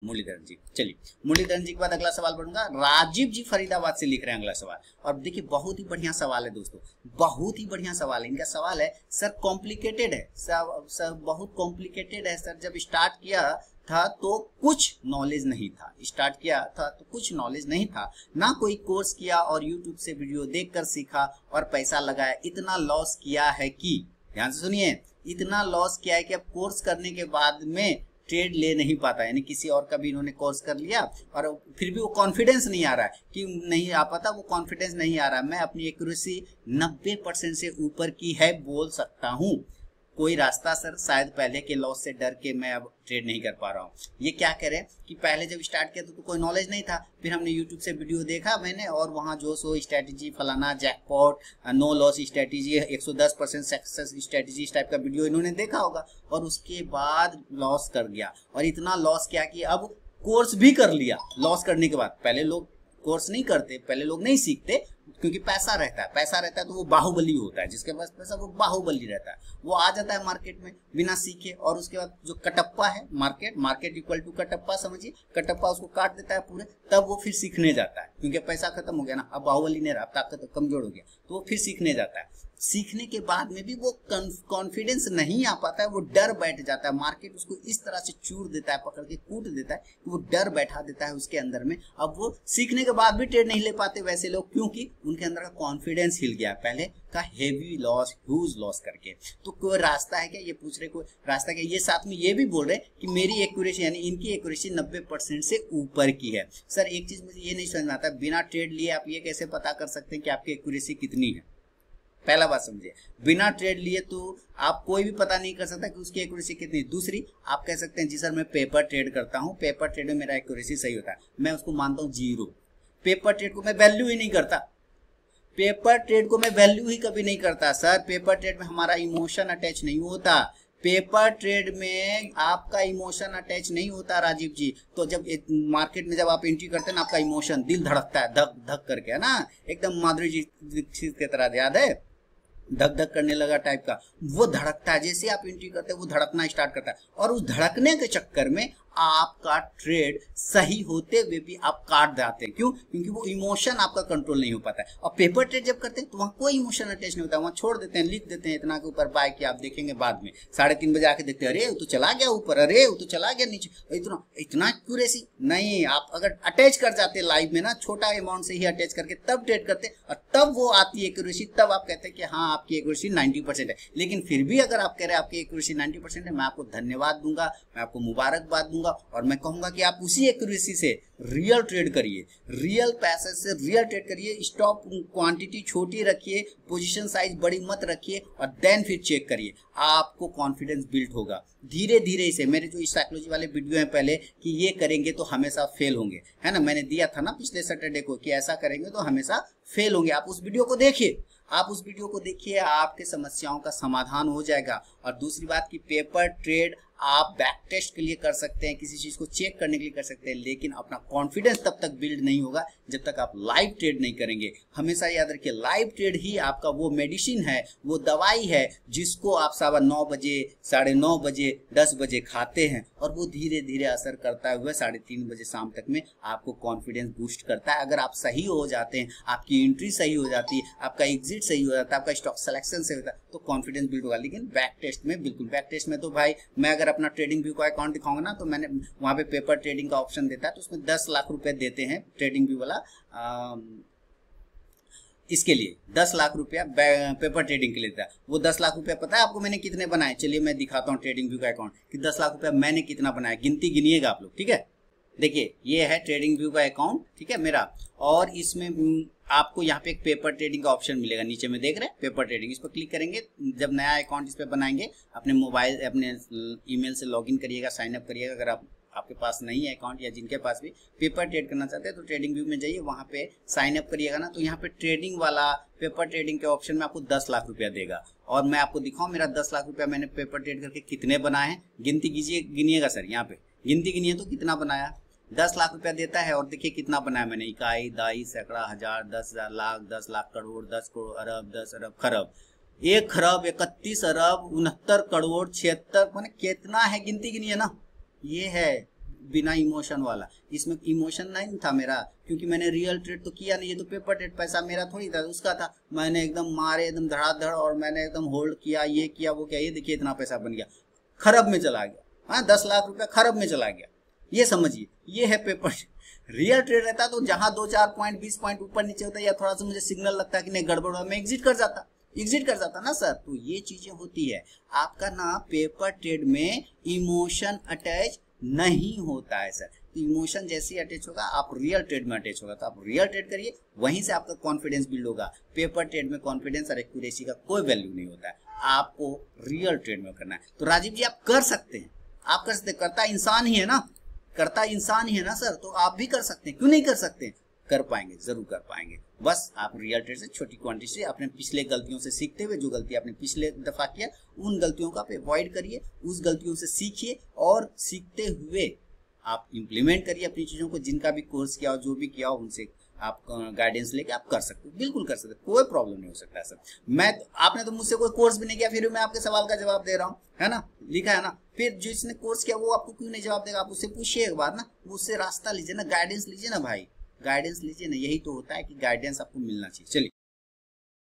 मुरलीधरन जी। चलिए, मुरलीधरन जी के बाद अगला सवाल पढ़ूंगा। राजीव जी फरीदाबाद से लिख रहे हैं अगला सवाल, और देखिए बहुत ही बढ़िया सवाल है दोस्तों, बहुत ही बढ़िया सवाल है। इनका सवाल है, सर कॉम्प्लिकेटेड है सर बहुत कॉम्प्लिकेटेड है सर। जब स्टार्ट किया था तो कुछ नॉलेज नहीं था, स्टार्ट किया था तो कुछ नॉलेज नहीं था, ना कोई कोर्स किया और यूट्यूब से वीडियो देखकर सीखा और पैसा लगाया, इतना लॉस किया है कि, ध्यान से सुनिए, इतना लॉस किया है कि अब कोर्स करने के बाद में ट्रेड ले नहीं पाता। यानी किसी और का भी इन्होंने कोर्स कर लिया और फिर भी वो कॉन्फिडेंस नहीं आ रहा है कि नहीं आ पाता, वो कॉन्फिडेंस नहीं आ रहा है। मैं अपनी एक्यूरेसी 90% से ऊपर की है बोल सकता हूँ। कोई रास्ता सर? शायद पहले के लॉस से डर के मैं अब ट्रेड नहीं कर पा रहा हूँ। ये क्या करें कि पहले जब स्टार्ट किया तो कोई नॉलेज नहीं था, फिर हमने यूट्यूब से वीडियो देखा मैंने, और वहाँ जो सो स्ट्रैटेजी फलाना jackpot no loss strategy 110% success strategy इस टाइप का वीडियो इन्होंने देखा होगा, और उसके बाद लॉस कर गया। और इतना लॉस किया कि अब कोर्स भी कर लिया लॉस करने के बाद। पहले लोग कोर्स नहीं करते, पहले लोग नहीं सीखते, क्योंकि पैसा रहता है तो वो बाहुबली होता है, जिसके पास पैसा वो बाहुबली रहता है, वो आ जाता है मार्केट में बिना सीखे। और उसके बाद जो कटप्पा है, मार्केट इक्वल टू कटप्पा समझिए, कटप्पा उसको काट देता है पूरे, तब वो फिर सीखने जाता है, क्योंकि पैसा खत्म हो गया ना, अब बाहुबली नहीं रहा, ताकत कमजोर हो गया, तो वो फिर सीखने जाता है। सीखने के बाद में भी वो कॉन्फिडेंस नहीं आ पाता है, वो डर बैठ जाता है, मार्केट उसको इस तरह से चूर देता है, पकड़ के कूट देता है कि वो डर बैठा देता है उसके अंदर में। अब वो सीखने के बाद भी ट्रेड नहीं ले पाते वैसे लोग, क्योंकि उनके अंदर का कॉन्फिडेंस हिल गया पहले का हेवी लॉस, ह्यूज लॉस करके। तो कोई रास्ता है क्या, ये पूछ रहे, कोई रास्ता क्या? ये साथ में ये भी बोल रहे कि मेरी एक्यूरेसी यानी इनकी एक्यूरेसी 90% से ऊपर की है। सर एक चीज मुझे ये नहीं समझ में आता, बिना ट्रेड लिए आप ये कैसे पता कर सकते हैं कि आपकी एक्यूरेसी कितनी है? पहला बात समझिए, बिना ट्रेड लिए तो आप कोई भी पता नहीं कर सकता कि उसकी एक्यूरेसी कितनी। दूसरी, आप कह सकते हैं जी सर मैं पेपर ट्रेड करता हूं, पेपर ट्रेड में मेरा एक्यूरेसी सही होता है, मैं उसको मानता हूं 0। पेपर ट्रेड को मैं वैल्यू ही नहीं करता, पेपर ट्रेड को मैं वैल्यू ही कभी नहीं करता सर। पेपर ट्रेड में हमारा इमोशन अटैच नहीं होता, पेपर ट्रेड में आपका इमोशन अटैच नहीं होता राजीव जी। तो जब मार्केट में जब आप एंट्री करते हैं ना, आपका इमोशन, दिल धड़कता है धक धक करके, है ना, एकदम माधुरी जी दीक्षित की तरह, याद है, धक धक करने लगा टाइप का, वो धड़कता है। जैसे आप एंट्री करते हैं वो धड़कना स्टार्ट करता है, और उस धड़कने के चक्कर में आपका ट्रेड सही होते हुए भी आप काट जाते हैं। क्यों? क्योंकि वो इमोशन आपका कंट्रोल नहीं हो पाता है। और पेपर ट्रेड जब करते हैं तो वहाँ कोई इमोशन अटैच नहीं होता, वहाँ छोड़ देते हैं, लिख देते हैं इतना के ऊपर बाय किया, आप देखेंगे बाद में 3:30 बजे आके देखते हैं, अरे वो तो चला गया ऊपर, अरे वो तो चला गया नीचे, इतना एक्यूरेसी नहीं। आप अगर अटैच कर जाते लाइव में ना, छोटा अमाउंट से ही अटैच करके तब ट्रेड करते, और तब वो आती है एक्यूरेसी, तब आप कहते हैं कि हाँ आपकी एक्यूरेसी 90% है। लेकिन फिर भी अगर आप कह रहे हैं आपकी एक्यूरेसी 90% है, मैं आपको धन्यवाद दूंगा, मैं आपको मुबारकबाद दूंगा, और मैं कहूंगा कि आप उसी एक्यूरेसी से रियल ट्रेड करिए, रियल पैसे से रियल ट्रेड करिए। स्टॉप क्वांटिटी छोटी रखिए, पोजीशन साइज बड़ी मत रखिए, और देन फिर चेक करिए, आपको कॉन्फिडेंस बिल्ड होगा धीरे धीरे। इसे मेरे जो साइकोलॉजी वाले वीडियो हैं पहले कि ये करेंगे तो हमेशा फेल होंगे, है ना, मैंने दिया था ना पिछले सैटरडे को कि ऐसा करेंगे तो हमेशा फेल होंगे। आप उस वीडियो को देखिए, आपके समस्याओं का समाधान हो जाएगा। और दूसरी बात कि पेपर ट्रेड आप बैक टेस्ट के लिए कर सकते हैं, किसी चीज को चेक करने के लिए कर सकते हैं, लेकिन अपना कॉन्फिडेंस तब तक बिल्ड नहीं होगा जब तक आप लाइव ट्रेड नहीं करेंगे। हमेशा याद रखिए, लाइव ट्रेड ही आपका वो मेडिसिन है, वो दवाई है, जिसको आप 9:15 बजे, 9:30 बजे, 10 बजे खाते हैं, और वो धीरे धीरे असर करता हुआ 3:30 बजे शाम तक में आपको कॉन्फिडेंस बूस्ट करता है। अगर आप सही हो जाते हैं, आपकी एंट्री सही हो जाती है, आपका एग्जिट सही हो जाता है, आपका स्टॉक सिलेक्शन सही होता है, तो कॉन्फिडेंस बिल्ड होगा। लेकिन बैक टेस्ट में बिल्कुल, बैक टेस्ट में तो भाई मैं अगर अपना ट्रेडिंग व्यू का अकाउंट दिखाऊंगा ना, तो मैंने वहां पे पेपर ट्रेडिंग का ऑप्शन देता है, तो उसमें 10 लाख रुपए देते हैं ट्रेडिंग व्यू वाला, इसके लिए 10 लाख रुपया पेपर ट्रेडिंग के लिए देता है। वो 10 लाख रुपया पता है आपको मैंने कितने बनाए? चलिए मैं दिखाता हूँ ट्रेडिंग व्यू का अकाउंट कि 10 लाख रुपया मैंने कितना बनाया, गिनती गिनिएगा आप लोग, ठीक है। देखिए ये है ट्रेडिंग व्यू का अकाउंट, ठीक है मेरा, और इसमें आपको यहाँ पे एक पेपर ट्रेडिंग का ऑप्शन मिलेगा, नीचे में देख रहे हैं पेपर ट्रेडिंग, इस पर क्लिक करेंगे। जब नया अकाउंट इस पर बनाएंगे, अपने मोबाइल अपने ईमेल से लॉगिन करिएगा, साइन अप करिएगा। अगर आपके पास नहीं है अकाउंट, या जिनके पास भी पेपर ट्रेड करना चाहते हैं तो ट्रेडिंग व्यू में जाइए, वहाँ पे साइन अप करिएगा ना, तो यहाँ पे ट्रेडिंग वाला पेपर ट्रेडिंग के ऑप्शन में आपको 10 लाख रुपया देगा। और मैं आपको दिखाऊं मेरा 10 लाख रुपया मैंने पेपर ट्रेड करके कितने बनाए हैं, गिनती कीजिए, गिनिएगा सर, यहाँ पे गिनती गिनिए तो कितना बनाया, 10 लाख रुपया देता है। और देखिए कितना बनाया मैंने, इकाई, दाई, सैकड़ा, हजार, 10,000, लाख, 10 लाख, करोड़, 10 करोड़, अरब, 10 अरब, खरब, 1 खरब, 31 अरब, 69 करोड़, 76, मैंने कितना है, गिनती गिनिए ना, ये है बिना इमोशन वाला। इसमें इमोशन नहीं था मेरा, क्योंकि मैंने रियल ट्रेड तो किया नहीं, ये तो पेपर ट्रेड, पैसा मेरा थोड़ी था, उसका था। मैंने एकदम मारे एकदम धड़ाधड़, और मैंने एकदम होल्ड किया, ये किया वो किया, ये देखिए इतना पैसा बन गया, खरब में चला गया। हाँ, 10 लाख रुपया खरब में चला गया। ये समझिए, ये है पेपर। रियल ट्रेड रहता तो जहां 2-4 पॉइंट 20 पॉइंट ऊपर नीचे होता या थोड़ा सा मुझे सिग्नल लगता है कि नहीं गड़बड़ हुआ, मैं एग्जिट कर जाता ना सर। तो ये चीजें होती है। आपका ना पेपर ट्रेड में इमोशन अटैच नहीं होता है सर। तो इमोशन जैसे ही अटैच होगा आप रियल ट्रेड में अटैच होगा, तो आप रियल ट्रेड करिए, वहीं से आपका कॉन्फिडेंस बिल्ड होगा। पेपर ट्रेड में कॉन्फिडेंस और एक्यूरेसी का कोई वैल्यू नहीं होता है, आपको रियल ट्रेड में करना है। तो राजीव जी आप कर सकते हैं, आप कर सकते हैं, करता इंसान ही है ना, करता इंसान ही है ना सर, तो आप भी कर सकते हैं, क्यों नहीं कर सकते? कर पाएंगे, जरूर कर पाएंगे। बस आप रियल ट्रेड से छोटी क्वांटिटी से अपने पिछले गलतियों से सीखते हुए, जो गलती आपने पिछले दफा किया उन गलतियों का आप अवॉइड करिए, उस गलतियों से सीखिए, और सीखते हुए आप इम्प्लीमेंट करिए अपनी चीजों को। जिनका भी कोर्स किया हो, जो भी किया हो, उनसे आप गाइडेंस लेके आप कर सकते हो, बिल्कुल कर सकते हो, कोई प्रॉब्लम नहीं हो सकता है सर। आपने तो मुझसे कोई कोर्स भी नहीं किया, फिर मैं आपके सवाल का जवाब दे रहा हूँ, है ना, लिखा है ना। फिर जिसने कोर्स किया वो आपको क्यों नहीं जवाब देगा? आप उससे पूछिए एक बार ना, उससे रास्ता लीजिए ना, गाइडेंस लीजिए ना भाई, गाइडेंस लीजिए ना। यही तो होता है कि गाइडेंस आपको मिलना चाहिए। चलिए।